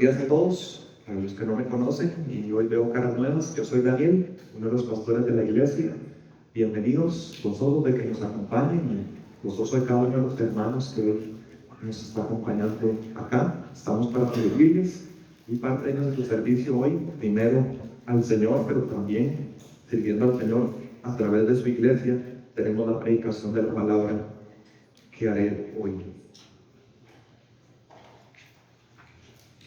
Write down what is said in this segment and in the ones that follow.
días a todos, a los que no me conocen y hoy veo caras nuevas. Yo soy Daniel, uno de los pastores de la iglesia. Bienvenidos, gozosos de que nos acompañen y gozoso de cada uno de los hermanos que hoy nos está acompañando acá. Estamos para servirles y parte de nuestro servicio hoy, primero al Señor, pero también sirviendo al Señor a través de su iglesia, tenemos la predicación de la palabra que haré hoy.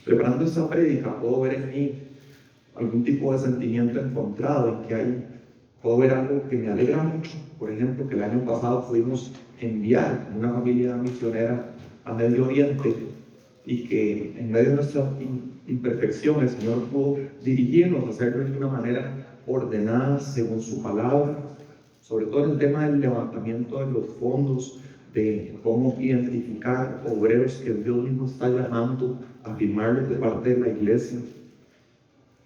Preparando esta prédica, puedo ver en mí algún tipo de sentimiento encontrado, en que puedo ver algo que me alegra mucho. Por ejemplo, que el año pasado pudimos enviar una familia misionera a Medio Oriente y que en medio de nuestra imperfección el Señor pudo dirigirnos a hacerlo de una manera ordenada según su palabra, sobre todo en el tema del levantamiento de los fondos, de cómo identificar obreros que Dios mismo está llamando a firmarlos de parte de la iglesia,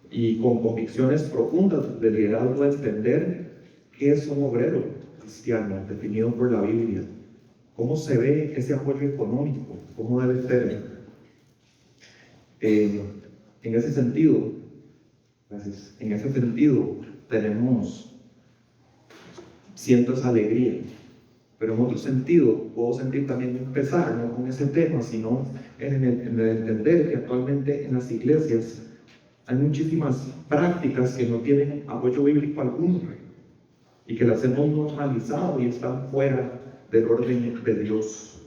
y con convicciones profundas de liderazgo, de entender qué es un obrero cristiano definido por la Biblia, cómo se ve ese apoyo económico, cómo debe ser. En ese sentido, siento esa alegría. Pero en otro sentido, puedo sentir también empezar, no con ese tema, sino en el entender que actualmente en las iglesias hay muchísimas prácticas que no tienen apoyo bíblico alguno y que las hemos normalizado y están fuera del orden de Dios.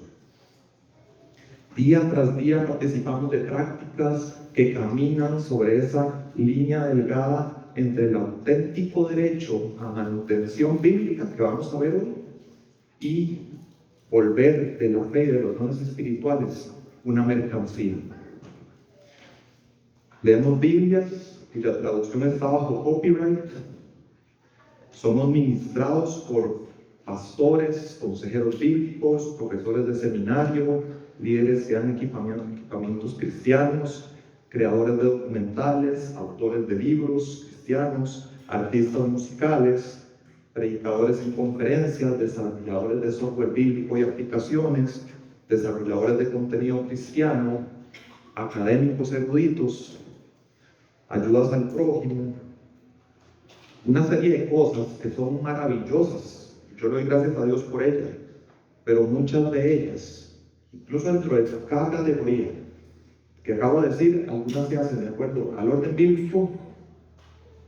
Día tras día participamos de prácticas que caminan sobre esa línea delgada entre el auténtico derecho a manutención bíblica que vamos a ver hoy y volver de la fe y de los dones espirituales una mercancía. Leemos Biblias y la traducción está bajo copyright. Somos ministrados por pastores, consejeros bíblicos, profesores de seminario, líderes que dan equipamientos cristianos, creadores de documentales, autores de libros cristianos, artistas musicales, predicadores en conferencias, desarrolladores de software bíblico y aplicaciones, desarrolladores de contenido cristiano, académicos eruditos, ayudas al prójimo, una serie de cosas que son maravillosas. Yo le doy gracias a Dios por ellas, pero muchas de ellas, incluso dentro de cada categoría que acabo de decir, algunas se hacen de acuerdo al orden bíblico,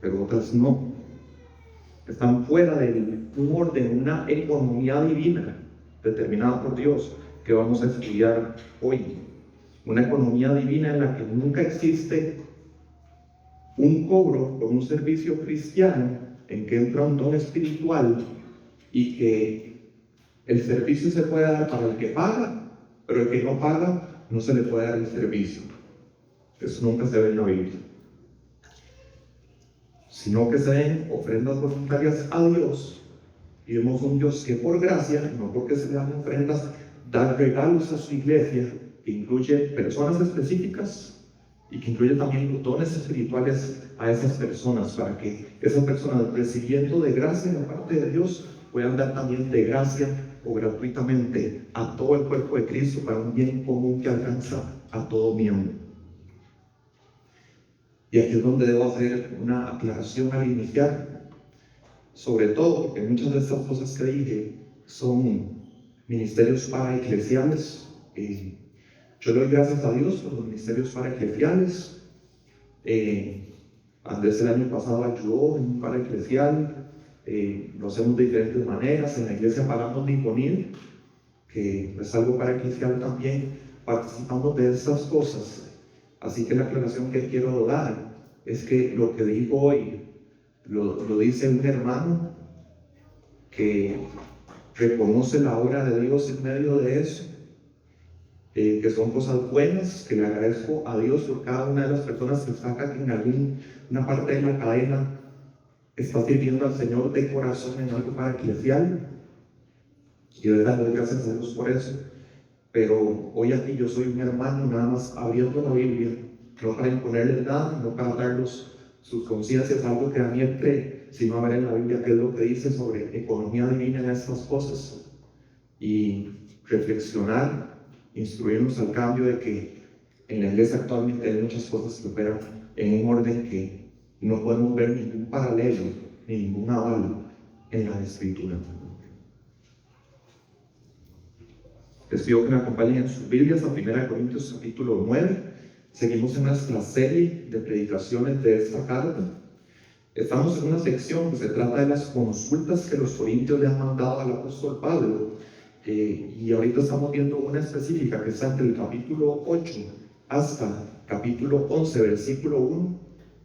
pero otras no. Están fuera de un orden, una economía divina determinada por Dios que vamos a estudiar hoy. Una economía divina en la que nunca existe un cobro por un servicio cristiano, en que entra un don espiritual y que el servicio se puede dar para el que paga, pero el que no paga no se le puede dar el servicio. Eso nunca se ve en la Biblia. Sino que se den ofrendas voluntarias a Dios, y vemos un Dios que por gracia, no porque se le dan ofrendas, da regalos a su iglesia, que incluye personas específicas y que incluye también los dones espirituales a esas personas, para que esas personas, recibiendo de gracia de parte de Dios, puedan dar también de gracia o gratuitamente a todo el cuerpo de Cristo para un bien común que alcanza a todo miembro. Y aquí es donde debo hacer una aclaración al iniciar, sobre todo porque muchas de estas cosas que dije son ministerios paraeclesiales. Yo le doy gracias a Dios por los ministerios paraeclesiales. Andrés el año pasado ayudó en un paraeclesial. Lo hacemos de diferentes maneras. En la iglesia Paramos de Imponer, que es algo paraeclesial también, participamos de estas cosas. Así que la aclaración que quiero dar es que lo que digo hoy lo dice un hermano que reconoce la obra de Dios en medio de eso, que son cosas buenas, que le agradezco a Dios por cada una de las personas que está acá, que en alguna parte de la cadena está sirviendo al Señor de corazón en algo paraeclesial, y de verdad doy gracias a Dios por eso. Pero hoy aquí yo soy un hermano nada más abriendo la Biblia, no para imponerles nada, no para darlos sus conciencias, algo que Daniel cree, sino a ver en la Biblia qué es lo que dice sobre economía divina en estas cosas y reflexionar, instruirnos al cambio de que En la iglesia actualmente hay muchas cosas que operan en un orden que no podemos ver ningún paralelo ni ningún aval en la Escritura. Les pido que me acompañen en sus Biblias a 1 Corintios capítulo 9. Seguimos en nuestra serie de predicaciones de esta carta. Estamos en una sección que se trata de las consultas que los corintios le han mandado al apóstol Pablo. Y ahorita estamos viendo una específica que está entre el capítulo 8 hasta capítulo 11, versículo 1,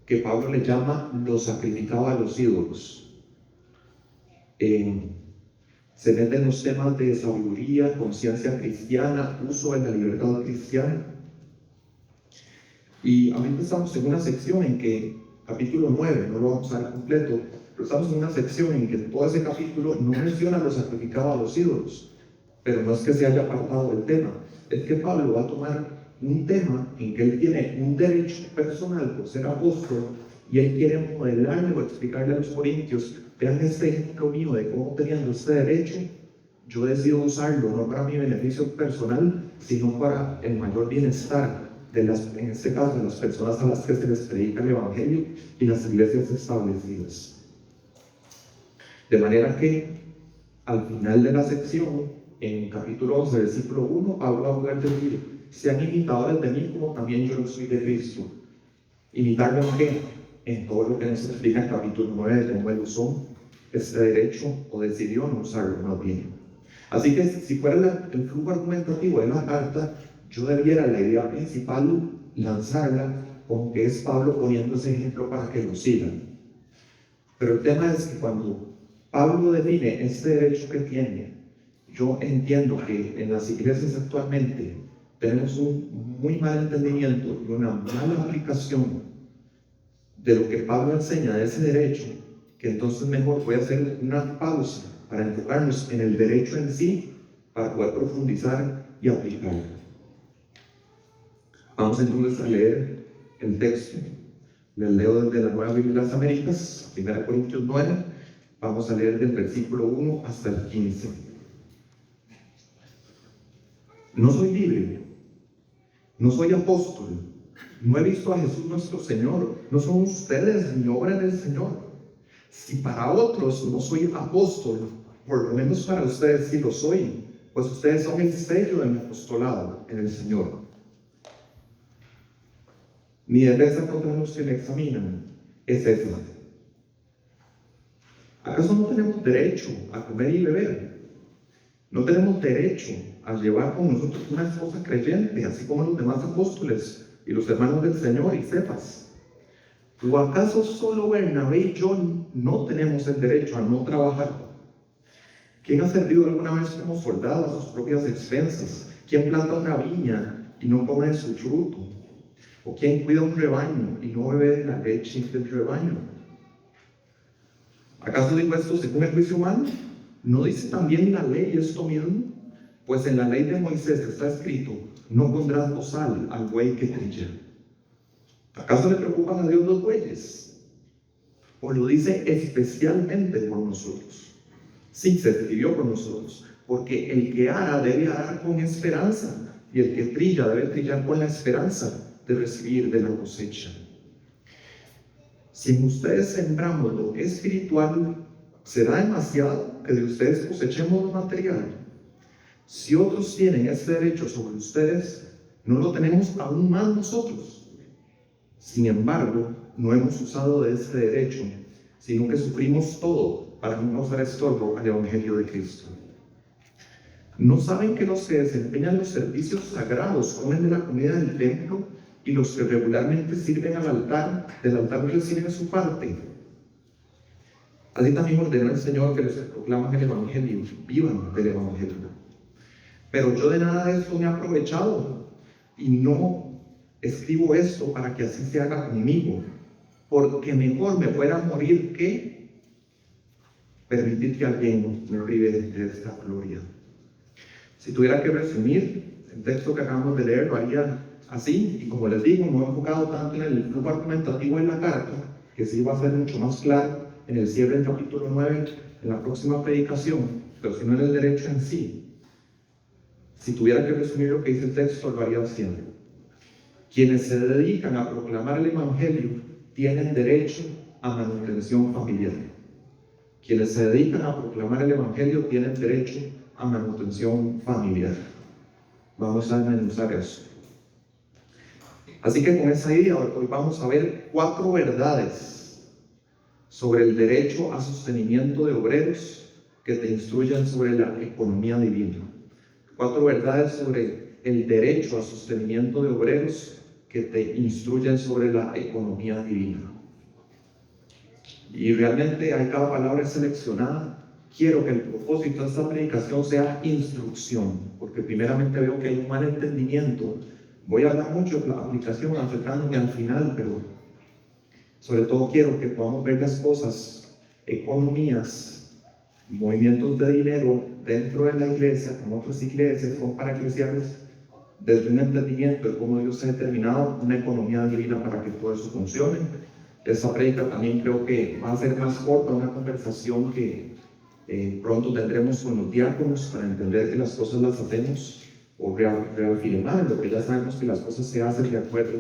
que Pablo le llama lo sacrificado a los ídolos. Se meten los temas de sabiduría, conciencia cristiana, uso de la libertad cristiana. Y ahorita estamos en una sección en que, capítulo 9, no lo vamos a ver completo, pero estamos en una sección en que todo ese capítulo no menciona lo sacrificado a los ídolos, pero no es que se haya apartado del tema, es que Pablo va a tomar un tema en que él tiene un derecho personal por ser apóstol y él quiere modelarle o explicarle a los corintios: vean este ejemplo mío de cómo teniendo este derecho, yo decido usarlo no para mi beneficio personal, sino para el mayor bienestar de en este caso, de las personas a las que se les predica el Evangelio y las iglesias establecidas. De manera que, al final de la sección, en capítulo 11, versículo 1, Pablo va a poder decir: sean imitadores de mí como también yo lo soy de Cristo. ¿Imitarme en qué? En todo lo que nos explica en capítulo 9 de cómo él usó este derecho, o decidió no usarlo más bien. Así que si fuera el flujo argumentativo de la carta, yo debiera la idea principal lanzarla como que es Pablo poniendo ese ejemplo para que lo sigan. Pero el tema es que cuando Pablo define este derecho que tiene, yo entiendo que en las iglesias actualmente tenemos un muy mal entendimiento y una mala aplicación de lo que Pablo enseña de ese derecho, que entonces mejor voy a hacer una pausa para enfocarnos en el derecho en sí, para poder profundizar y aplicarlo. Vamos entonces a leer el texto. Les leo desde la Nueva Biblia de las Américas, 1 Corintios 9. Vamos a leer del versículo 1 hasta el 15. No soy libre, no soy apóstol, no he visto a Jesús nuestro Señor, no son ustedes mi obra del Señor. Si para otros no soy apóstol, por lo menos para ustedes sí lo soy, pues ustedes son el sello de mi apostolado en el Señor. Mi defensa contra los que me examinan es esta: ¿acaso no tenemos derecho a comer y beber? ¿No tenemos derecho a llevar con nosotros una esposa creyente, así como los demás apóstoles y los hermanos del Señor y Cefas? ¿O acaso solo Bernabé y yo no tenemos el derecho a no trabajar? ¿Quién ha servido alguna vez como soldado a sus propias expensas? ¿Quién planta una viña y no come de su fruto? ¿O quién cuida un rebaño y no bebe de la leche del rebaño? ¿Acaso digo esto según el juicio humano? ¿No dice también la ley esto mismo? Pues en la ley de Moisés está escrito: no pondrás bozal al buey que trilla. ¿Acaso le preocupan a Dios los bueyes? ¿O lo dice especialmente por nosotros? Sí, se escribió por nosotros, porque el que ara debe arar con esperanza, y el que trilla debe trillar con la esperanza de recibir de la cosecha. Si en ustedes sembramos lo espiritual, ¿será demasiado que de ustedes cosechemos lo material? Si otros tienen este derecho sobre ustedes, ¿no lo tenemos aún más nosotros? Sin embargo, no hemos usado de este derecho, sino que sufrimos todo para no causar estorbo al Evangelio de Cristo. ¿No saben que los que desempeñan los servicios sagrados comen de la comida del templo, y los que regularmente sirven del altar reciben su parte? Así también ordenó el Señor que los que proclaman el Evangelio vivan del Evangelio. Pero yo de nada de esto me he aprovechado, y no escribo esto para que así se haga conmigo, porque mejor me fuera a morir que permitir que alguien me prive de esta gloria. Si tuviera que resumir el texto que acabamos de leer, lo haría así, y como les digo, no he enfocado tanto en el flujo argumentativo en la carta, que sí va a ser mucho más claro en el cierre del capítulo 9, en la próxima predicación, pero sino en el derecho en sí. Si tuviera que resumir lo que dice el texto, lo haría así. Quienes se dedican a proclamar el Evangelio tienen derecho a manutención familiar. Quienes se dedican a proclamar el Evangelio tienen derecho a manutención familiar. Vamos a desmenuzar eso. Así que con esa idea, hoy vamos a ver 4 verdades sobre el derecho a sostenimiento de obreros que te instruyan sobre la economía divina. 4 verdades sobre el derecho a sostenimiento de obreros que te instruyen sobre la economía divina. Y realmente hay cada palabra seleccionada. Quiero que el propósito de esta predicación sea instrucción, porque primeramente veo que hay un mal entendimiento. Voy a hablar mucho de la aplicación acercándome al final, pero sobre todo quiero que podamos ver las cosas, economías, movimientos de dinero dentro de la iglesia, como otras iglesias, como paraeclesiales, desde un entendimiento de cómo Dios ha determinado una economía divina para que todo eso funcione. Esta prédica también creo que va a ser más corta, una conversación que pronto tendremos con los diáconos para entender que las cosas las hacemos o reafirmar lo que ya sabemos, que las cosas se hacen de acuerdo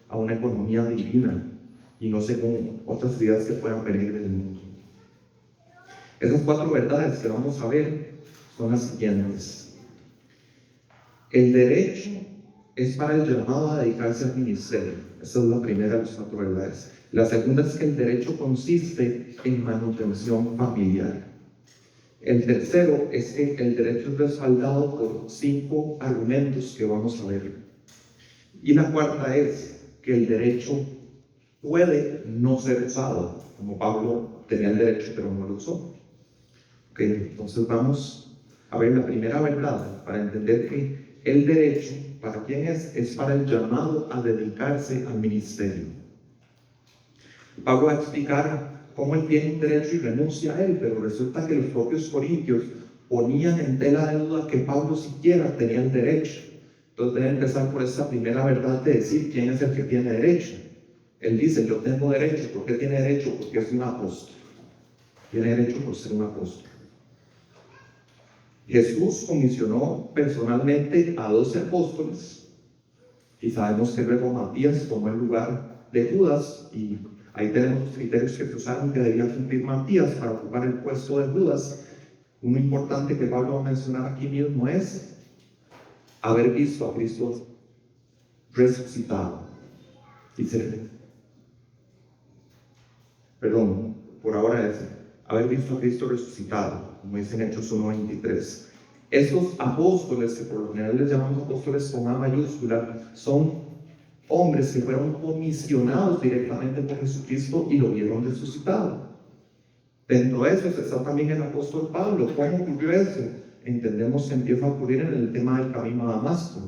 a una economía divina y no según otras ideas que puedan venir del mundo. Esas 4 verdades que vamos a ver son las siguientes. El derecho es para el llamado a dedicarse al ministerio. Esa es la primera de las 4 verdades. La segunda es que el derecho consiste en manutención familiar. El tercero es que el derecho es respaldado por 5 argumentos que vamos a ver. Y la cuarta es que el derecho puede no ser usado, como Pablo tenía el derecho pero no lo usó. Entonces vamos a ver la primera verdad para entender que el derecho, ¿para quién es? Es para el llamado a dedicarse al ministerio. Pablo va a explicar cómo él tiene un derecho y renuncia a él, pero resulta que los propios corintios ponían en tela de duda que Pablo siquiera tenía el derecho. Entonces debe empezar por esa primera verdad de decir quién es el que tiene derecho. Él dice, yo tengo derecho. ¿Por qué tiene derecho? Porque es un apóstol. Tiene derecho por ser un apóstol. Jesús comisionó personalmente a 12 apóstoles y sabemos que luego Matías tomó el lugar de Judas, y ahí tenemos los criterios que se usaron que debía cumplir Matías para ocupar el puesto de Judas. Uno importante que Pablo va a mencionar aquí mismo es haber visto a Cristo resucitado. Por ahora es haber visto a Cristo resucitado, como dice en Hechos 1:23. Estos apóstoles, que por lo general les llamamos apóstoles con A mayúscula, son hombres que fueron comisionados directamente por Jesucristo y lo vieron resucitado. Dentro de eso está también el apóstol Pablo. ¿Cómo ocurrió eso? Entendemos que empieza a ocurrir en el tema del camino a Damasco.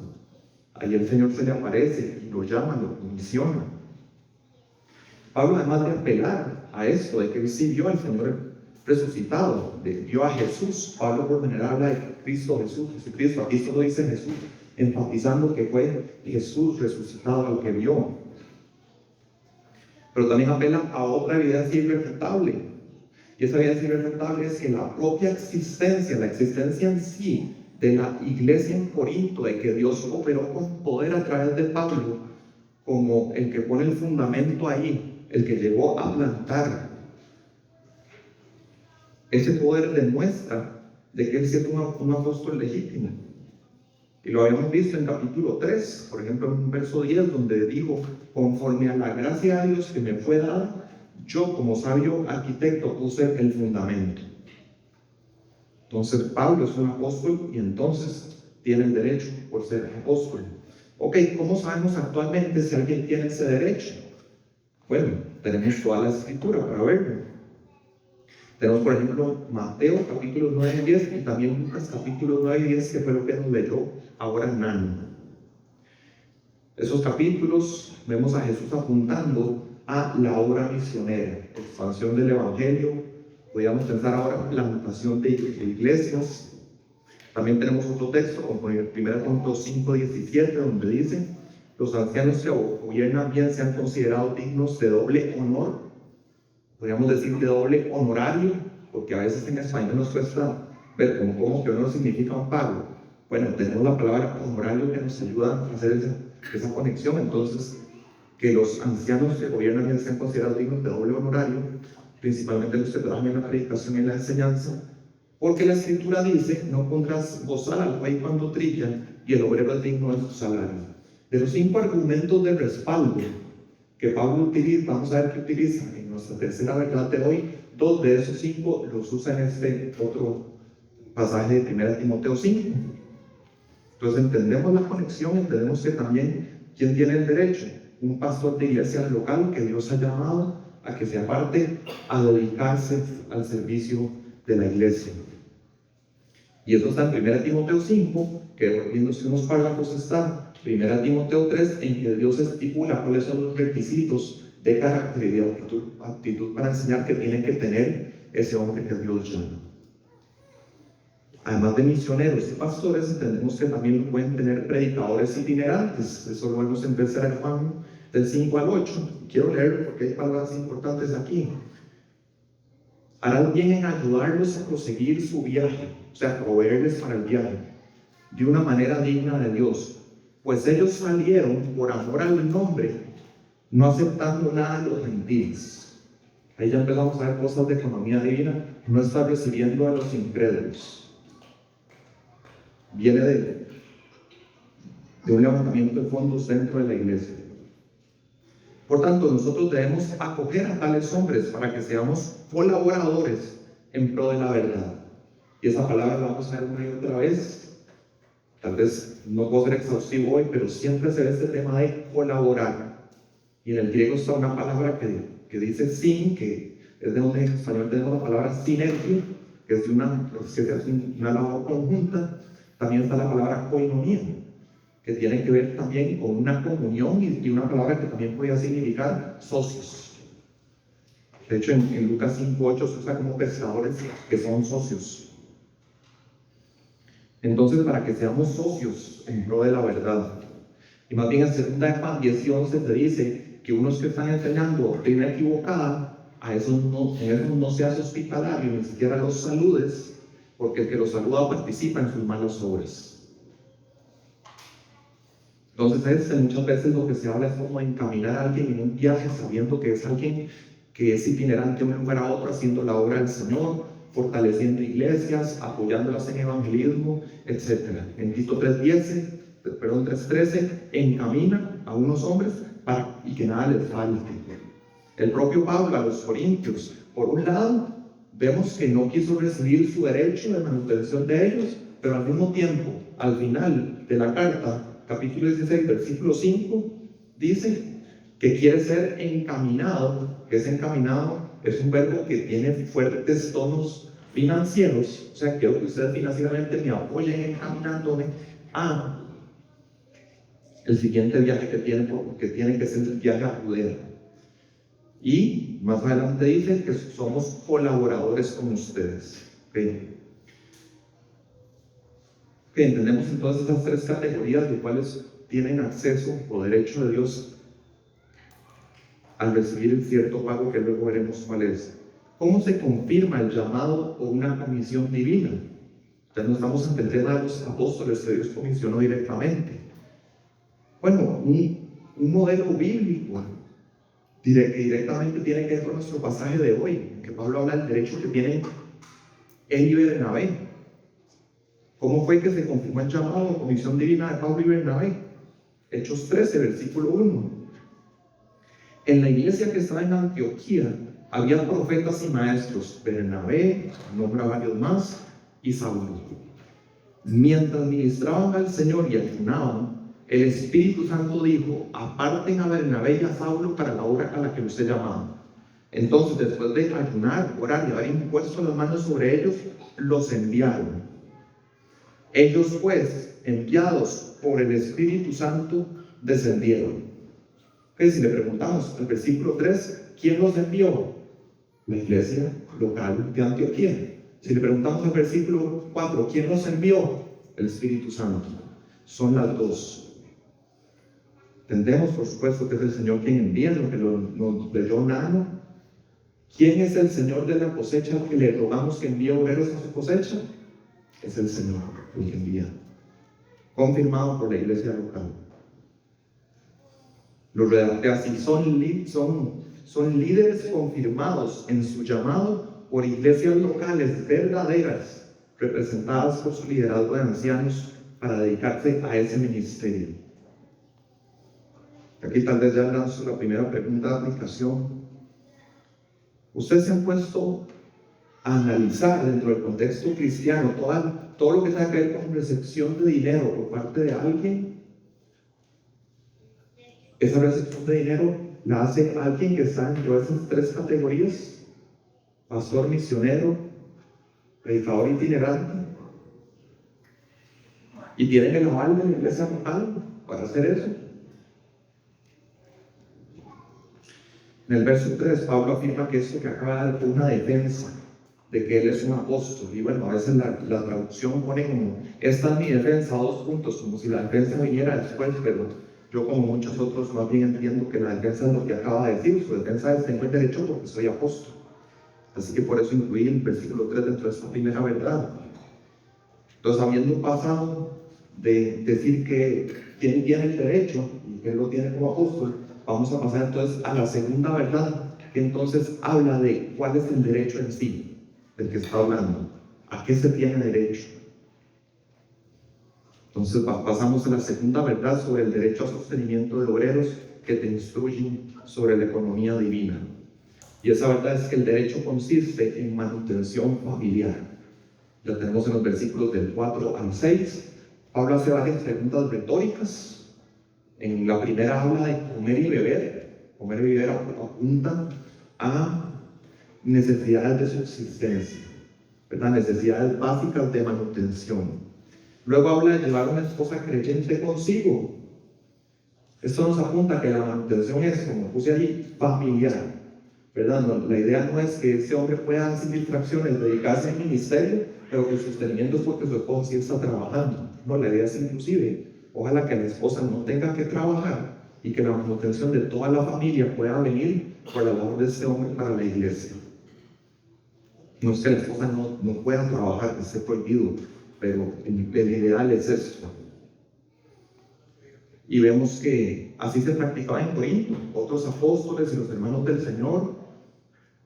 Ahí el Señor se le aparece y lo llama, lo comisiona. Pablo, además de apelar a esto, de que él sí vio al Señor resucitado, vio a Jesús. Pablo por general habla de Cristo Jesús, Jesucristo. Aquí solo dice Jesús, enfatizando que fue Jesús resucitado lo que vio. Pero también apela a otra evidencia irrefutable. Y esa evidencia irrefutable es que la propia existencia, la existencia en sí de la iglesia en Corinto, de que Dios operó con poder a través de Pablo, como el que pone el fundamento ahí, el que llegó a plantar. Ese poder demuestra de que él es un apóstol legítimo. Y lo habíamos visto en capítulo 3, por ejemplo en un verso 10, donde dijo, conforme a la gracia de Dios que me fue dada, yo como sabio arquitecto puse el fundamento. Entonces Pablo es un apóstol y entonces tiene el derecho por ser apóstol. Ok, ¿cómo sabemos actualmente si alguien tiene ese derecho? Bueno, tenemos toda la escritura para verlo. Tenemos, por ejemplo, Mateo capítulos 9 y 10 y también Lucas capítulos 9 y 10, que fue lo que nos leyó ahora Nan. Esos capítulos vemos a Jesús apuntando a la obra misionera, expansión del Evangelio. Podríamos pensar ahora en plantación de iglesias. También tenemos otro texto, como en el 1 Corintios 5:17, donde dice, los ancianos que gobiernan bien sean considerados dignos de doble honor. Podríamos decir de doble honorario, porque a veces en español nos cuesta ver cómo que honor significa un pago. Bueno, tenemos la palabra honorario que nos ayuda a hacer esa conexión. Entonces, que los ancianos que gobiernan ya sean considerados dignos de doble honorario, principalmente los que trabajan en la predicación y en la enseñanza, porque la Escritura dice: no pondrás bozal al buey cuando trilla, y el obrero es digno de su salario. De los 5 argumentos de respaldo que Pablo utiliza, vamos a ver qué utiliza en nuestra tercera verdad de hoy. 2 de esos 5 los usa en este otro pasaje de 1 Timoteo 5. Entonces entendemos la conexión, entendemos que también ¿quién tiene el derecho? Un pastor de iglesia local que Dios ha llamado a que se aparte a dedicarse al servicio de la iglesia. Y eso está en 1 Timoteo 5, que viéndose unos párrafos está 1 Timoteo 3, en que Dios estipula cuáles son los requisitos de carácter y de actitud para enseñar que tiene que tener ese hombre que Dios llama. Además de misioneros y pastores, entendemos que también pueden tener predicadores itinerantes. Eso lo vemos en 3 Juan del 5 al 8. Quiero leerlo porque hay palabras importantes aquí. Harán bien en ayudarlos a proseguir su viaje, o sea, proveerles para el viaje, de una manera digna de Dios, pues ellos salieron por amor al nombre, no aceptando nada de los gentiles. Ahí ya empezamos a ver cosas de economía divina. No está recibiendo a los incrédulos. Viene de un levantamiento de fondos dentro de la iglesia. Por tanto, nosotros debemos acoger a tales hombres para que seamos colaboradores en pro de la verdad. Y esa palabra la vamos a ver una y otra vez. Tal vez no puedo ser exhaustivo hoy, pero siempre se ve este tema de colaborar. Y en el griego está una palabra que dice sin, que es de donde en español tenemos la palabra sinergia, que es que se hace una labor conjunta. También está la palabra koinonia, que tiene que ver también con una comunión, y una palabra que también podría significar socios. De hecho, en Lucas 5:8 se usa como pescadores que son socios. Entonces, para que seamos socios en pro de la verdad. Y más bien en 2 Juan 10:11 te dice que unos que están enseñando doctrina equivocada, en esos no seas hospitalario, ni siquiera los saludes, porque el que los saluda participa en sus malas obras. Entonces, muchas veces lo que se habla es como encaminar a alguien en un viaje, sabiendo que es alguien que es itinerante de un lugar a otro, haciendo la obra del Señor, fortaleciendo iglesias, apoyándolas en evangelismo, etc. En Tito 3:13, encamina a unos hombres y que nada les falte. El propio Pablo a los Corintios, por un lado, vemos que no quiso recibir su derecho de manutención de ellos, pero al mismo tiempo, al final de la carta, capítulo 16, versículo 5, dice que quiere ser encaminado, que es encaminado, es un verbo que tiene fuertes tonos financieros, o sea, quiero que ustedes financieramente me apoyen encaminándome a el siguiente viaje que tiene que ser el viaje a Judea. Y más adelante dice que somos colaboradores con ustedes. ¿Okay? Entendemos entonces esas 3 categorías de cuáles tienen acceso o derecho de Dios al recibir el cierto pago, que luego veremos cuál es. ¿Cómo se confirma el llamado o una comisión divina? Ya no estamos ante el tema de los apóstoles que Dios comisionó directamente. Bueno, un modelo bíblico que directamente tiene que ver con nuestro pasaje de hoy, que Pablo habla del derecho que tienen él y Bernabé. ¿Cómo fue que se confirmó el llamado o comisión divina de Pablo y Bernabé? Hechos 13, versículo 1. En la iglesia que estaba en Antioquía había profetas y maestros: Bernabé, nombra varios más, y Saulo. Mientras ministraban al Señor y ayunaban, el Espíritu Santo dijo: aparten a Bernabé y a Saulo para la obra a la que los he llamado. Entonces, después de ayunar, orar y haber impuesto las manos sobre ellos, los enviaron. Ellos, pues, enviados por el Espíritu Santo, descendieron. Entonces, si le preguntamos al versículo 3, ¿quién los envió? La iglesia local de Antioquía. Si le preguntamos al versículo 4, ¿quién los envió? El Espíritu Santo. Son las dos. Entendemos, por supuesto, que es el Señor quien envía, lo que nos leyó Nano. ¿Quién es el Señor de la cosecha que le rogamos que envíe obreros a su cosecha? Es el Señor el que envía, confirmado por la iglesia local. Lo redacté así: son líderes confirmados en su llamado por iglesias locales verdaderas, representadas por su liderazgo de ancianos, para dedicarse a ese ministerio. Aquí tal vez ya lanzo la primera pregunta de aplicación. ¿Ustedes se han puesto a analizar dentro del contexto cristiano todo lo que tenga que ver con recepción de dinero por parte de alguien? Esa recepción de dinero la hace alguien que está dentro de esas tres categorías: pastor, misionero, predicador itinerante, y tienen el aval de la iglesia local para hacer eso. En el verso 3, Pablo afirma que esto que acaba de dar fue una defensa de que él es un apóstol. Y bueno, a veces la traducción pone como: esta es mi defensa, 2 puntos, como si la defensa viniera después, pero yo, como muchos otros, más bien entiendo que la defensa es lo que acaba de decir. Su defensa es: tengo el derecho porque soy apóstol. Así que por eso incluí el versículo 3 dentro de esta primera verdad. Entonces, habiendo pasado de decir que quién tiene el derecho y que él lo tiene como apóstol, vamos a pasar entonces a la segunda verdad, que entonces habla de cuál es el derecho en sí del que está hablando. ¿A qué se tiene derecho? Entonces pasamos a la segunda verdad sobre el derecho a sostenimiento de obreros que te instruyen sobre la economía divina. Y esa verdad es que el derecho consiste en manutención familiar. Lo tenemos en los versículos del 4 al 6. Pablo hace varias preguntas retóricas. En la primera habla de comer y beber. Comer y beber apuntan a necesidades de subsistencia, ¿verdad? Necesidades básicas de manutención. Luego habla de llevar una esposa creyente consigo. Esto nos apunta a que la manutención es, como puse ahí, familiar, ¿verdad? No, la idea no es que ese hombre pueda, sin distracciones, dedicarse al ministerio, pero que el sostenimiento es porque su esposa sí está trabajando. No, la idea es inclusive, ojalá que la esposa no tenga que trabajar y que la manutención de toda la familia pueda venir por la labor de ese hombre para la iglesia. No es que la esposa no pueda trabajar, que esté prohibido, pero el ideal es esto. Y vemos que así se practicaba en Corinto. Otros apóstoles y los hermanos del Señor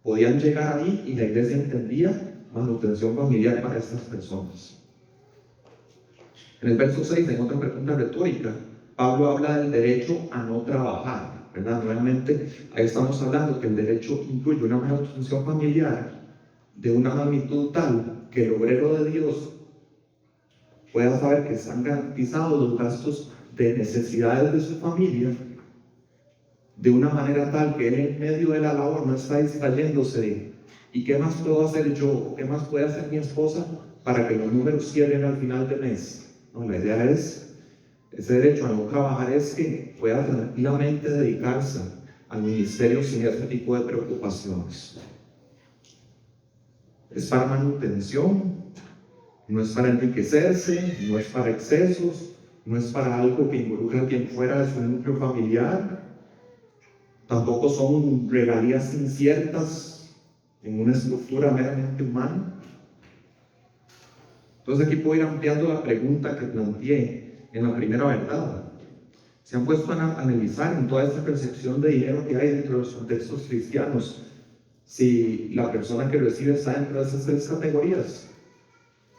podían llegar ahí y la iglesia entendía manutención familiar para estas personas. En el verso 6, en otra pregunta retórica, Pablo habla del derecho a no trabajar, ¿verdad? Nuevamente, ahí estamos hablando que el derecho incluye una manutención familiar de una magnitud tal que el obrero de Dios pueda saber que están garantizados los gastos de necesidades de su familia, de una manera tal que él en medio de la labor no está distrayéndose de ¿y qué más puedo hacer yo? ¿Qué más puede hacer mi esposa para que los números cierren al final de mes? No, la idea es, ese derecho a no trabajar es que pueda tranquilamente dedicarse al ministerio sin ese tipo de preocupaciones. Es para manutención, no es para enriquecerse, no es para excesos, no es para algo que involucre a quien fuera de su núcleo familiar. Tampoco son regalías inciertas en una estructura meramente humana. Entonces aquí puedo ir ampliando la pregunta que planteé en la primera verdad. ¿Se han puesto a analizar en toda esta percepción de dinero que hay dentro de los contextos cristianos si la persona que recibe está dentro de esas tres categorías?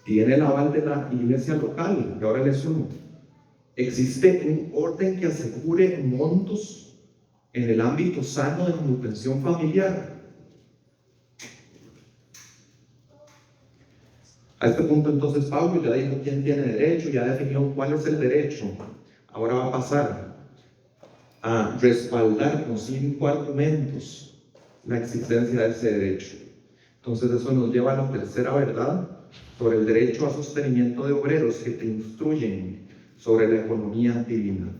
Tiene el aval de la iglesia local, y ahora les sumo. ¿Existe un orden que asegure montos en el ámbito sano de manutención familiar? A este punto entonces Pablo ya dijo quién tiene derecho, ya definió cuál es el derecho. Ahora va a pasar a respaldar con 5 argumentos la existencia de ese derecho. Entonces eso nos lleva a la tercera verdad sobre el derecho a sostenimiento de obreros que te instruyen sobre la economía divina.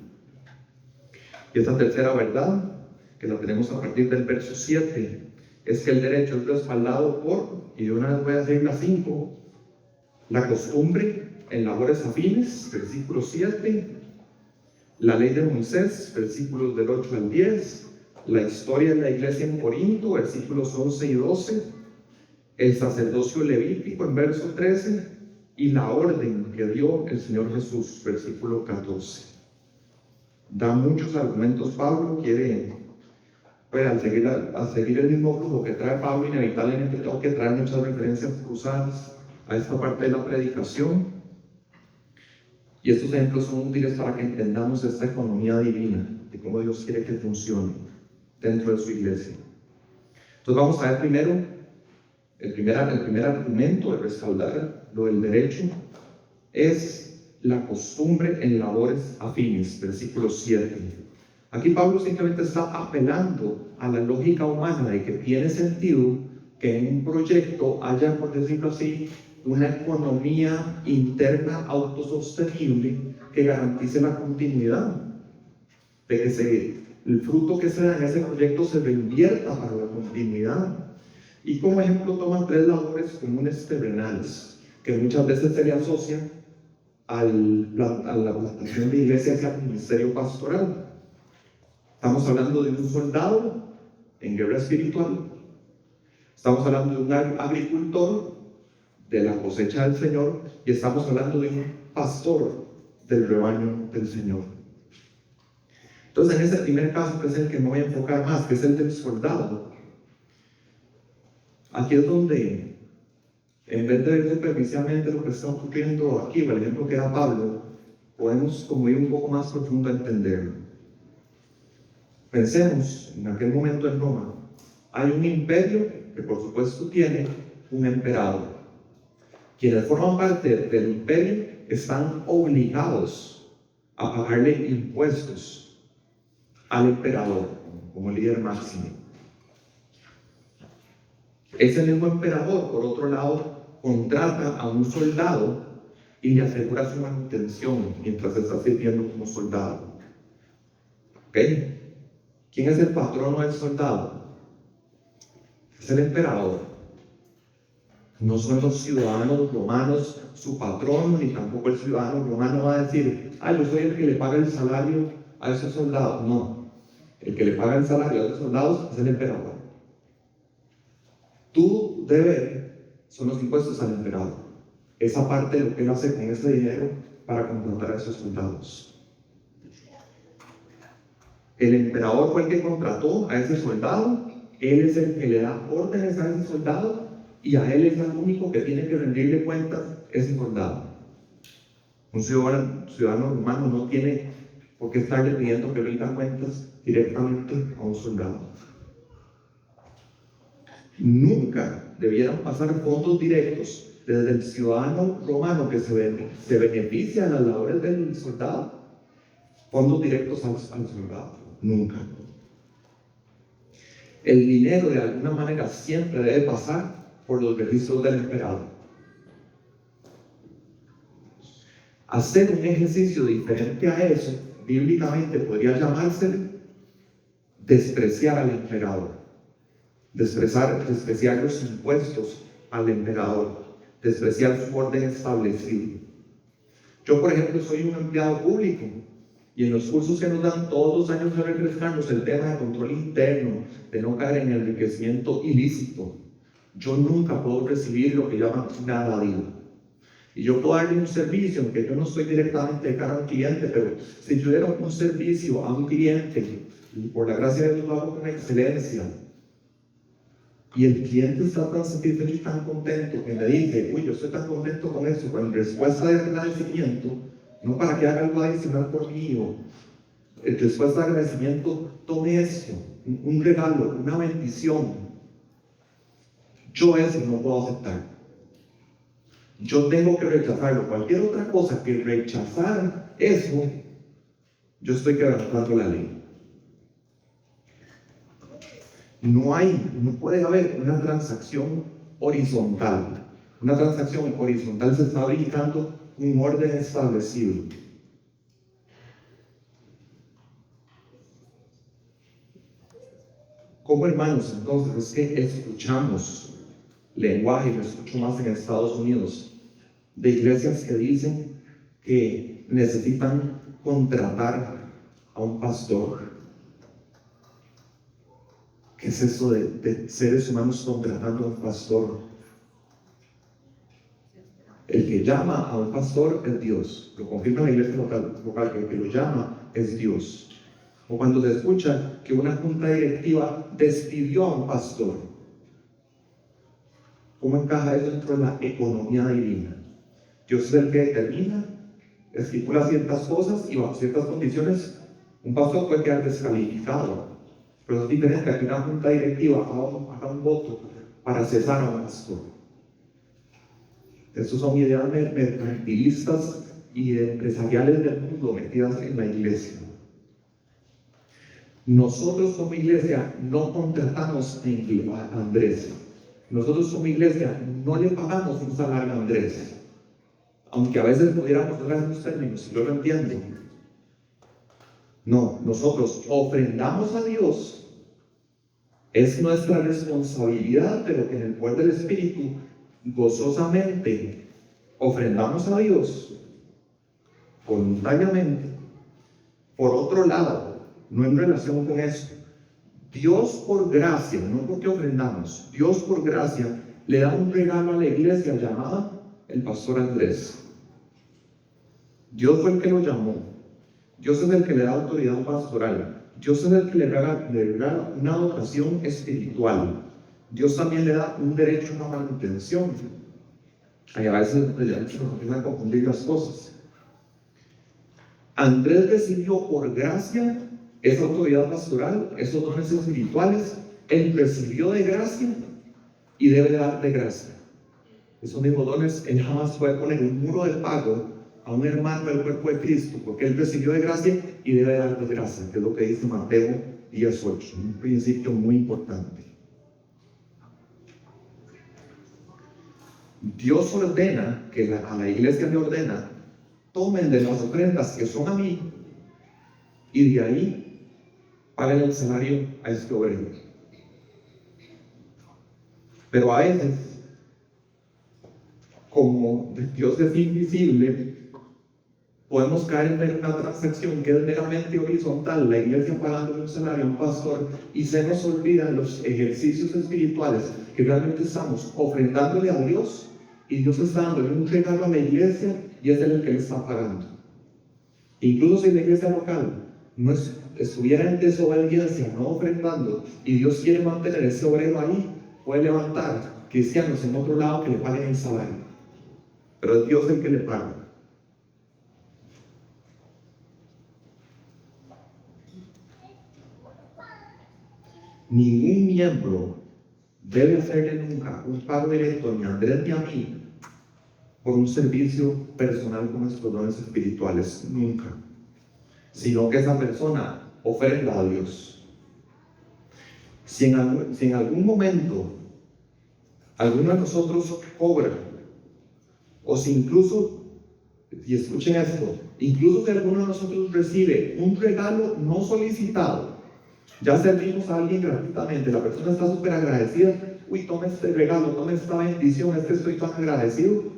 Y esta tercera verdad, que la tenemos a partir del verso 7, es que el derecho es respaldado por, y de una vez voy a decir las 5, la costumbre en labores afines, versículo 7, la ley de Moisés, versículos del 8 al 10, la historia de la iglesia en Corinto, versículos 11 y 12, el sacerdocio levítico en verso 13 y la orden que dio el Señor Jesús, versículo 14. Da muchos argumentos Pablo, quiere, pues al seguir el mismo flujo que trae Pablo, inevitablemente tengo que traer muchas referencias cruzadas a esta parte de la predicación. Y estos ejemplos son útiles para que entendamos esta economía divina, de cómo Dios quiere que funcione dentro de su iglesia. Entonces vamos a ver primero el primer argumento de respaldar lo del derecho es la costumbre en labores afines, versículo 7. Aquí Pablo simplemente está apelando a la lógica humana de que tiene sentido que en un proyecto haya, por decirlo así, una economía interna autosostenible que garantice la continuidad, de que el fruto que se da en ese proyecto se reinvierta para la continuidad. Y como ejemplo toman 3 labores comunes terrenales, que muchas veces se le asocian a la plantación de iglesias y al ministerio pastoral. Estamos hablando de un soldado en guerra espiritual. Estamos hablando de un agricultor de la cosecha del Señor y estamos hablando de un pastor del rebaño del Señor. Entonces, en ese primer caso, que es el que me voy a enfocar más, que es el del soldado, aquí es donde, en vez de ver superficialmente lo que está ocurriendo aquí, o el ejemplo que da Pablo, podemos como ir un poco más profundo a entenderlo. Pensemos, en aquel momento en Roma, hay un imperio que por supuesto tiene un emperador. Quienes forman parte del imperio están obligados a pagarle impuestos al emperador como líder máximo. Ese mismo emperador, por otro lado, contrata a un soldado y le asegura su manutención mientras está sirviendo como soldado. ¿Ok? ¿Quién es el patrono del soldado? Es el emperador. No son los ciudadanos romanos su patrón, ni tampoco el ciudadano romano va a decir, yo soy el que le paga el salario a ese soldado. No, el que le paga el salario a esos soldados es el emperador. Tu deber son los impuestos al emperador. Esa parte de lo que él hace con ese dinero para contratar a esos soldados. El emperador fue el que contrató a ese soldado, él es el que le da órdenes a ese soldado y a él es el único que tiene que rendirle cuentas ese soldado. Un ciudadano romano no tiene por qué estarle pidiendo que rinda cuentas directamente a un soldado. Nunca debieran pasar fondos directos desde el ciudadano romano que se beneficia de las labores del soldado, fondos directos al soldado. Nunca. El dinero de alguna manera siempre debe pasar por los registros del emperador. Hacer un ejercicio diferente a eso, bíblicamente podría llamarse despreciar al emperador, despreciar los impuestos al emperador, despreciar su orden establecido. Yo, por ejemplo, soy un empleado público y en los cursos que nos dan todos los años de refrescarnos el tema de control interno, de no caer en enriquecimiento ilícito, yo nunca puedo recibir lo que llaman una dádiva. Y yo puedo darle un servicio, aunque yo no estoy directamente de cara a un cliente, pero si yo diera un servicio a un cliente, y por la gracia de Dios lo hago con excelencia, y el cliente está tan satisfecho y tan contento que me dice, yo estoy tan contento con eso, con respuesta de agradecimiento, no para que haga algo adicional por mí, o en respuesta de agradecimiento, tome esto, un regalo, una bendición. Yo eso no puedo aceptar. Yo tengo que rechazarlo. Cualquier otra cosa que rechazar eso, yo estoy quebrantando la ley. No puede haber una transacción horizontal. Una transacción horizontal se está brincando un orden establecido. Como hermanos, entonces, es que escuchamos lenguaje, lo escucho más en Estados Unidos, de iglesias que dicen que necesitan contratar a un pastor. ¿Qué es eso de seres humanos contratando a un pastor? El que llama a un pastor es Dios. Lo confirma la iglesia local, que el que lo llama es Dios. O cuando se escucha que una junta directiva despidió a un pastor. ¿Cómo encaja eso dentro de la economía divina? Dios es el que determina, estipula ciertas cosas y bajo ciertas condiciones un pastor puede quedar descalificado. Pero es diferente a que una junta directiva haga un voto para cesar a un pastor. Estos son ideas mercantilistas y empresariales del mundo metidas en la iglesia. Nosotros como iglesia no contratamos a Andrés. Nosotros como iglesia no le pagamos un salario a Andrés. Aunque a veces pudiéramos hablar en los términos, yo lo entiendo. No, nosotros ofrendamos a Dios. Es nuestra responsabilidad, pero que en el poder del Espíritu gozosamente ofrendamos a Dios voluntariamente. Por otro lado, no en relación con eso, Dios por gracia, no porque ofrendamos, Dios por gracia le da un regalo a la iglesia llamada el pastor Andrés. Dios fue el que lo llamó. Dios es el que le da autoridad pastoral. Dios es el que le regala una dotación espiritual. Dios también le da un derecho a una manutención. Y a veces nos empiezan a confundir las cosas. Andrés recibió por gracia esa autoridad pastoral, esos dones espirituales. Él recibió de gracia y debe dar de gracia. Esos mismos dones, él jamás puede poner un muro de pago a un hermano del cuerpo de Cristo, porque él recibió de gracia y debe dar de gracia, que es lo que dice Mateo 10:8, un principio muy importante. Dios ordena, a la iglesia le ordena, tomen de las ofrendas que son a mí y de ahí paguen el salario a este obrero. Pero a veces, como Dios es invisible, podemos caer en una transacción que es meramente horizontal, la iglesia pagando un salario a un pastor, y se nos olvidan los ejercicios espirituales que realmente estamos ofrendándole a Dios, y Dios está dándole un regalo a la iglesia y es Él el que le está pagando. Incluso si la iglesia local no estuviera en desobediencia, no ofrendando, y Dios quiere mantener ese obrero ahí, puede levantar cristianos en otro lado que le paguen el salario. Pero es Dios el que le paga. Ningún miembro debe hacerle nunca un pago directo ni a Andrés ni a mí por un servicio personal con nuestros dones espirituales, nunca, sino que esa persona ofrenda a Dios. Si en algún momento alguno de nosotros cobra, o si incluso, y escuchen esto, incluso si alguno de nosotros recibe un regalo no solicitado, ya servimos a alguien gratuitamente, la persona está súper agradecida, uy, tome este regalo, tome esta bendición, estoy tan agradecido.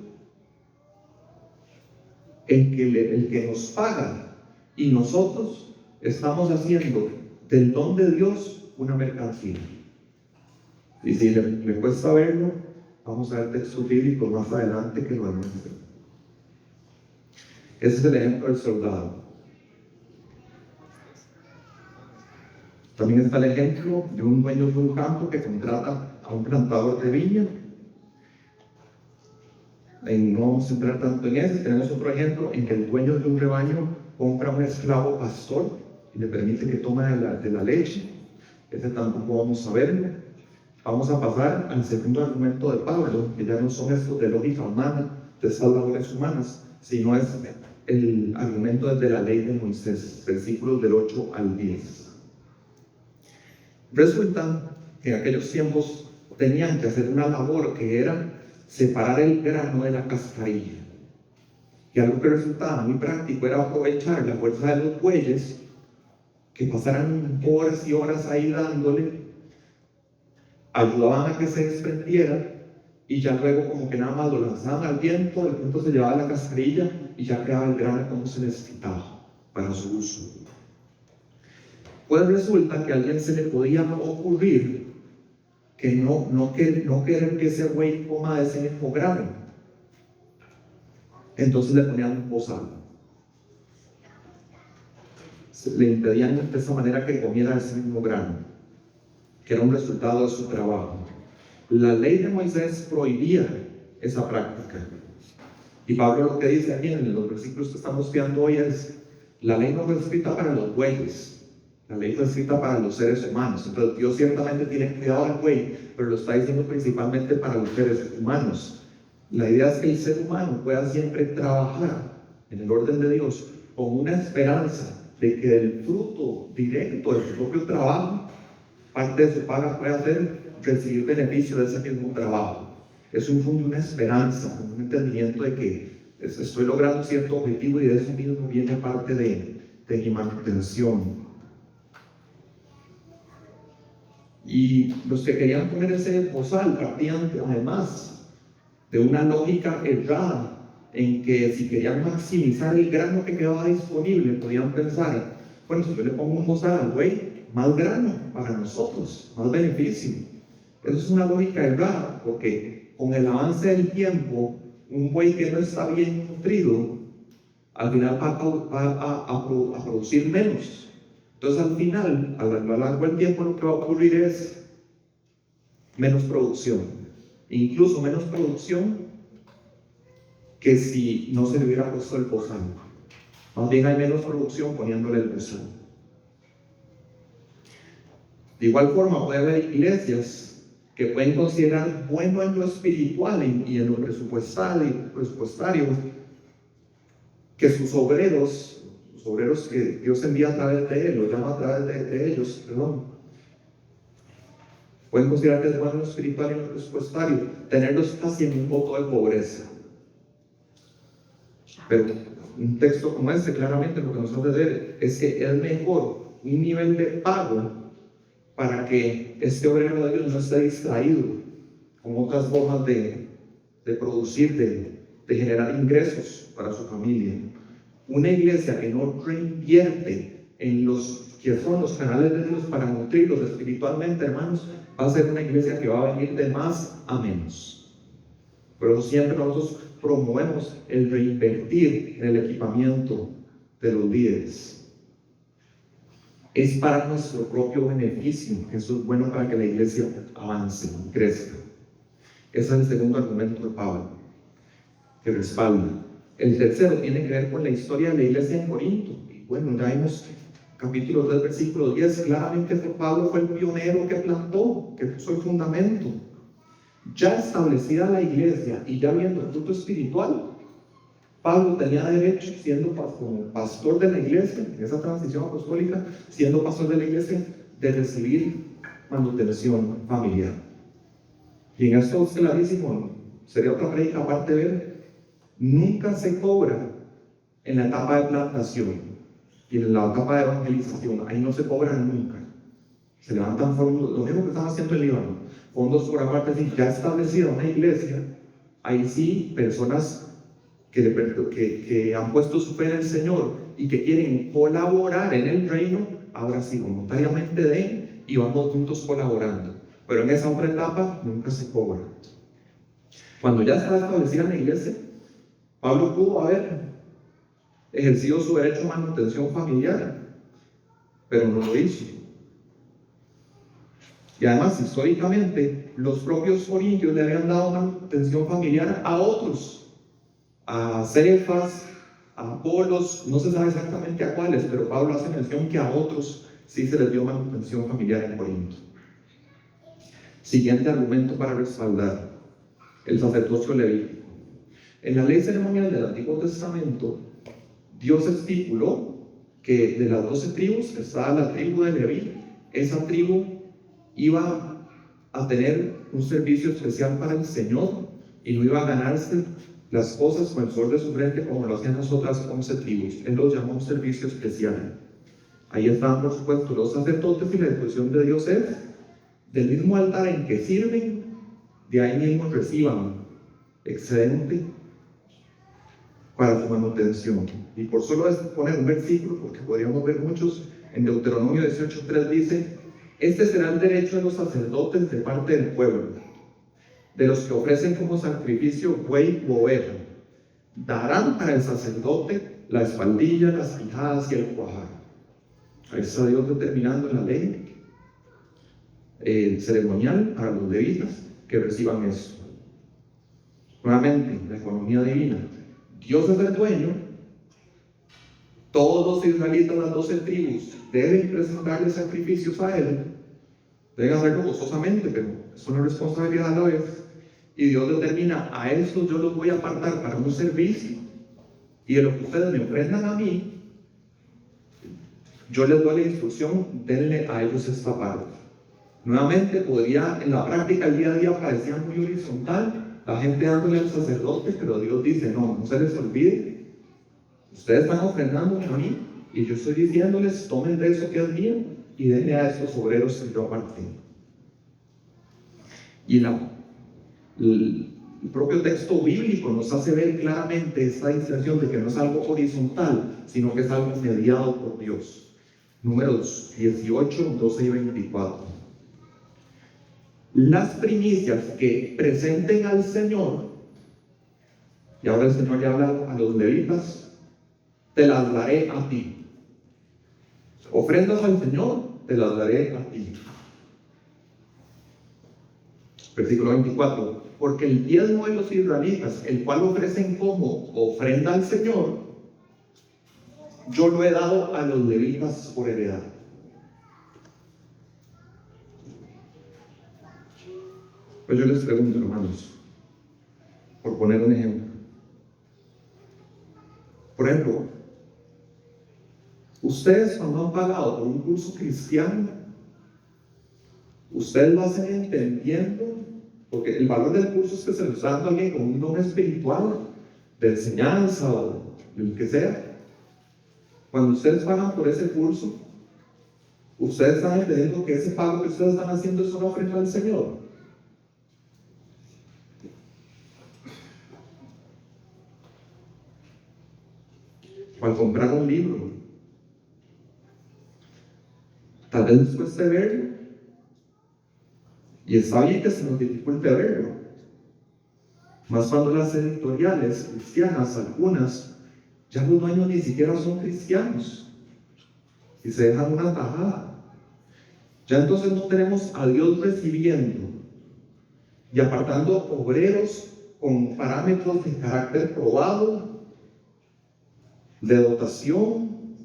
El que nos paga y nosotros estamos haciendo del don de Dios una mercancía. Y si le cuesta verlo, vamos a ver textos bíblicos más adelante que lo demuestren. Ese es el ejemplo del soldado. También está el ejemplo de un dueño de un campo que contrata a un plantador de viña. No vamos a entrar tanto en ese. Tenemos otro ejemplo en que el dueño de un rebaño compra a un esclavo pastor y le permite que tome de la leche. Ese tampoco vamos a verlo. Vamos a pasar al segundo argumento de Pablo, que ya no son estos de lógica humana, de estas labores humanas, sino es el argumento desde la ley de Moisés, versículos del 8 al 10. Resulta que en aquellos tiempos tenían que hacer una labor que era separar el grano de la cascarilla. Y algo que resultaba muy práctico era aprovechar la fuerza de los bueyes, que pasaran horas y horas ahí dándole, ayudaban a que se desprendiera, y ya luego como que nada más lo lanzaban al viento, el viento se llevaba la cascarilla y ya quedaba el grano como se necesitaba para su uso. Pues resulta que a alguien se le podía ocurrir que no querer que ese buey coma de ese mismo grano. Entonces le ponían un bozal. Le impedían de esa manera que comiera ese mismo grano, que era un resultado de su trabajo. La ley de Moisés prohibía esa práctica. Y Pablo lo que dice aquí en los versículos que estamos estudiando hoy es: la ley no fue escrita para los bueyes, la ley fue escrita para los seres humanos. Entonces Dios ciertamente tiene cuidado al buey, pero lo está diciendo principalmente para los seres humanos. La idea es que el ser humano pueda siempre trabajar en el orden de Dios con una esperanza de que del fruto directo de su propio trabajo, parte de su paga pueda ser recibir beneficio de ese mismo trabajo. Es una esperanza, un entendimiento de que estoy logrando cierto objetivo y de eso mismo viene parte de mi manutención. Y los que querían poner ese bozal partían además de una lógica errada, en que si querían maximizar el grano que quedaba disponible, podían pensar: bueno, si yo le pongo un bozal al buey, más grano para nosotros, más beneficio. Eso es una lógica errada, porque con el avance del tiempo, un buey que no está bien nutrido, al final va a producir menos. Entonces al final, a lo largo del tiempo, lo que va a ocurrir es menos producción, incluso menos producción que si no se le hubiera puesto el bozal. Más bien hay menos producción poniéndole el bozal. De igual forma puede haber iglesias que pueden considerar bueno en lo espiritual y en lo presupuestario, que sus obreros que Dios envía a través de él, los llama a través de ellos, pueden considerar que es bueno en lo espiritual y en lo presupuestario, tenerlos casi en un voto de pobreza. Pero un texto como este claramente lo que nos hace ver es que es mejor un nivel de pago para que este obrero de Dios no esté distraído con otras formas de producir, de generar ingresos para su familia. Una iglesia que no reinvierte en los que son los canales de Dios para nutrirlos espiritualmente, hermanos, va a ser una iglesia que va a venir de más a menos. Por eso siempre nosotros promovemos el reinvertir en el equipamiento de los líderes. Es para nuestro propio beneficio. Eso es bueno para que la iglesia avance, crezca. Ese es el segundo argumento de Pablo, que respalda. El tercero tiene que ver con la historia de la iglesia en Corinto. Y bueno, ya vimos capítulo 3, versículo 10. Claramente Pablo fue el pionero que plantó, que puso el fundamento. Ya establecida la iglesia y ya viendo el fruto espiritual, Pablo tenía derecho, siendo como pastor de la iglesia, en esa transición apostólica, siendo pastor de la iglesia, de recibir manutención familiar. Y en esto es clarísimo, sería otra prédica aparte de ver, nunca se cobra en la etapa de plantación y en la etapa de evangelización. Ahí no se cobra nunca. Se levantan fondos, lo mismo que están haciendo en Líbano, fondos por aparte, si ya establecida una iglesia, ahí sí, personas que han puesto su fe en el Señor y que quieren colaborar en el reino, ahora sí, voluntariamente den y vamos juntos colaborando. Pero en esa otra etapa nunca se cobra. Cuando ya está establecida la iglesia, Pablo pudo haber ejercido su derecho a manutención familiar, pero no lo hizo. Y además, históricamente, los propios corintios le habían dado manutención familiar a otros, a Cefas, a Apolos, no se sabe exactamente a cuáles, pero Pablo hace mención que a otros sí se les dio manutención familiar en Corinto. Siguiente argumento para respaldar: el sacerdocio levítico. En la ley ceremonial del Antiguo Testamento, Dios estipuló que de las 12 tribus estaba la tribu de Leví. Esa tribu iba a tener un servicio especial para el Señor y no iba a ganarse las cosas con el sol de su frente como lo hacían las otras 11 tribus. Él los llamó un servicio especial. Ahí estaban, por supuesto, los sacerdotes, y la disposición de Dios es: del mismo altar en que sirven, de ahí mismo reciban excedente para su manutención. Y por solo poner un versículo, porque podríamos ver muchos, en Deuteronomio 18:3 dice: este será el derecho de los sacerdotes de parte del pueblo, de los que ofrecen como sacrificio buey u oveja, darán para el sacerdote la espaldilla, las quijadas y el cuajar. Ahí está Dios determinando en la ley ceremonial para los levitas que reciban eso. Nuevamente, la economía divina. Dios es el dueño. Todos los israelitas, las 12 tribus, deben presentarle sacrificios a Él. Deben hacerlo gozosamente, pero es una responsabilidad a la vez. Y Dios determina, a estos yo los voy a apartar para un servicio. Y de lo que ustedes me ofrendan a mí, yo les doy la instrucción, denle a ellos esta parte. Nuevamente, podría, en la práctica, el día a día parecía muy horizontal, la gente dándole al sacerdote, pero Dios dice, no se les olvide, ustedes están ofrendándome a mí, y yo estoy diciéndoles, tomen de eso que es mío, y denle a estos obreros que yo aparté. Y el propio texto bíblico nos hace ver claramente esta distinción de que no es algo horizontal, sino que es algo mediado por Dios. Números 18, 12 y 24. Las primicias que presenten al Señor, y ahora el Señor le habla a los levitas, te las daré a ti. Ofrendas al Señor, te las daré a ti. Versículo 24. Porque el diezmo de los israelitas, el cual ofrecen como ofrenda al Señor, yo lo he dado a los levitas por heredad. Pues yo les pregunto, hermanos, por poner un ejemplo. Por ejemplo, ustedes cuando han pagado por un curso cristiano, ustedes lo hacen entendiendo, porque el valor del curso es que se lo está dando a alguien con un don espiritual, de enseñanza o del que sea. Cuando ustedes pagan por ese curso, ustedes están entendiendo que ese pago que ustedes están haciendo es una ofrenda al Señor. O al comprar un libro, tal vez nos cueste verlo, y está bien que se nos dificulte verlo, más cuando las editoriales cristianas, algunas, ya los dueños ni siquiera son cristianos y se dejan una tajada. Ya entonces no tenemos a Dios recibiendo y apartando obreros con parámetros de carácter probado, de dotación,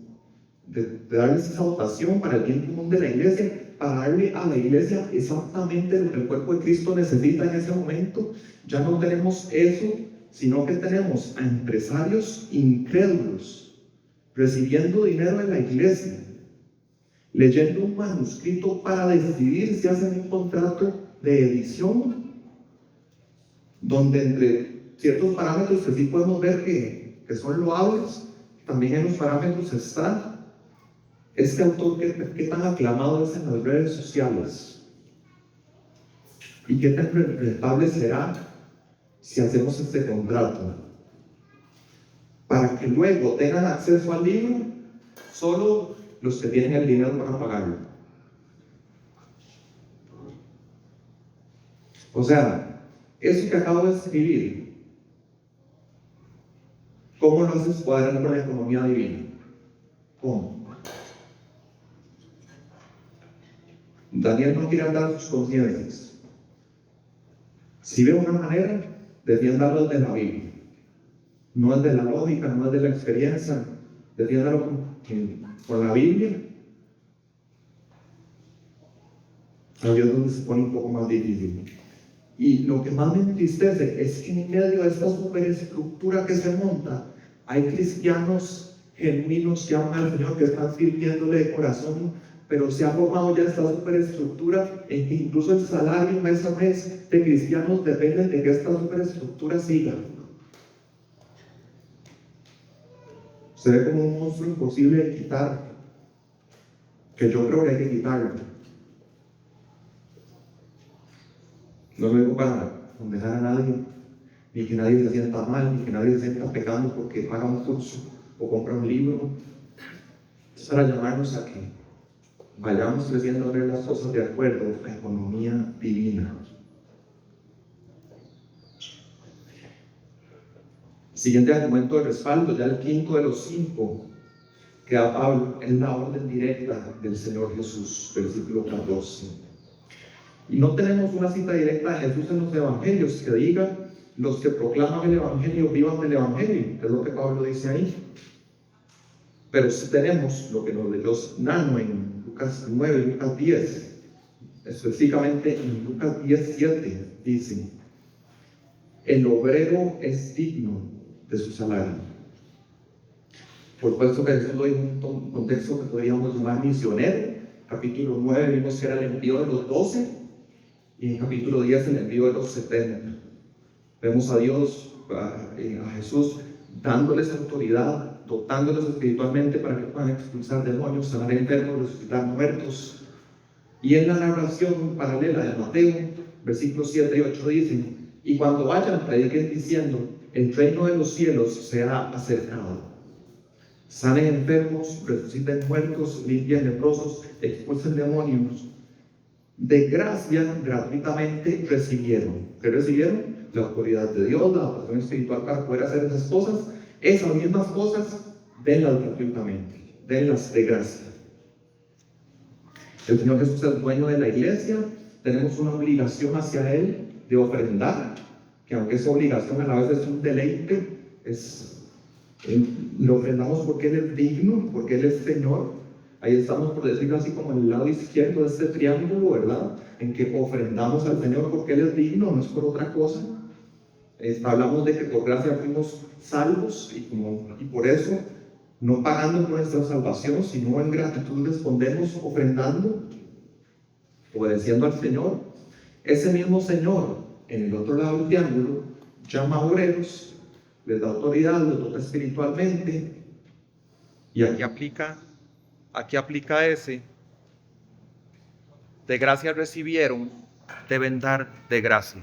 de darles esa dotación para el bien común de la iglesia, para darle a la iglesia exactamente lo que el cuerpo de Cristo necesita en ese momento. Ya no tenemos eso, sino que tenemos a empresarios incrédulos recibiendo dinero en la iglesia, leyendo un manuscrito para decidir si hacen un contrato de edición, donde entre ciertos parámetros que sí podemos ver que son loables, también en los parámetros está este autor que tan aclamado es en las redes sociales, y qué tan rentable será si hacemos este contrato, para que luego tengan acceso al libro solo los que tienen el dinero para pagarlo. O sea, eso que acabo de escribir, ¿cómo lo haces cuadrar con la economía divina? ¿Cómo? Daniel no quiere andar sus conciencias. Si ve una manera, defiéndalo de la Biblia. No es de la lógica, no es de la experiencia. Defiéndalo con la Biblia. Ahí es donde se pone un poco más difícil. Y lo que más me entristece es que en medio de esta superestructura que se monta, hay cristianos genuinos que aman al Señor, que están sirviéndole de corazón, pero se ha formado ya esta superestructura en que incluso el salario mes a mes de cristianos depende de que esta superestructura siga. Se ve como un monstruo imposible de quitar, que yo creo que hay que quitarlo. No lo digo para condenar a nadie, ni que nadie se sienta mal, ni que nadie se sienta pecando porque paga un curso o compra un libro. Es para llamarnos a que vayamos creciendo a ver las cosas de acuerdo a la economía divina. Siguiente argumento de respaldo, ya el quinto de los 5 que da Pablo, es la orden directa del Señor Jesús, versículo 14. Y no tenemos una cita directa de Jesús en los evangelios que diga: los que proclaman el evangelio, vivan del evangelio, que es lo que Pablo dice ahí. Pero sí tenemos lo que nos leyó Nano en Lucas 9, Lucas 10, específicamente en Lucas 10:7, dice: el obrero es digno de su salario. Por supuesto que Jesús lo dijo en un contexto que podríamos llamar misionero. Capítulo 9 vimos que era el envío de los 12, y en capítulo 10 el envío de los 70. Vemos a Dios, a Jesús, dándoles autoridad, dotándoles espiritualmente para que puedan expulsar demonios, sanar enfermos, resucitar muertos. Y en la narración paralela de Mateo, versículos 7 y 8 dicen: y cuando vayan, prediquen diciendo: el reino de los cielos se ha acercado. Sanen enfermos, resuciten muertos, limpian leprosos, expulsen demonios. De gracia, gratuitamente recibieron. ¿Qué recibieron? La autoridad de Dios, la dotación espiritual para poder hacer esas cosas. Esas mismas cosas, denlas gratuitamente, denlas de gracia. El Señor Jesús es el dueño de la iglesia. Tenemos una obligación hacia Él de ofrendar, que aunque esa obligación a la vez es un deleite, lo ofrendamos porque Él es digno, porque Él es Señor. Ahí estamos, por decirlo así, como en el lado izquierdo de este triángulo, ¿verdad? En que ofrendamos al Señor porque Él es digno, no es por otra cosa. Hablamos de que por gracia fuimos salvos, y por eso, no pagando por nuestra salvación, sino en gratitud respondemos ofrendando, obedeciendo al Señor. Ese mismo Señor, en el otro lado del triángulo, llama a obreros, les da autoridad, los dota espiritualmente, y aquí aplica ese: de gracia recibieron, deben dar de gracia.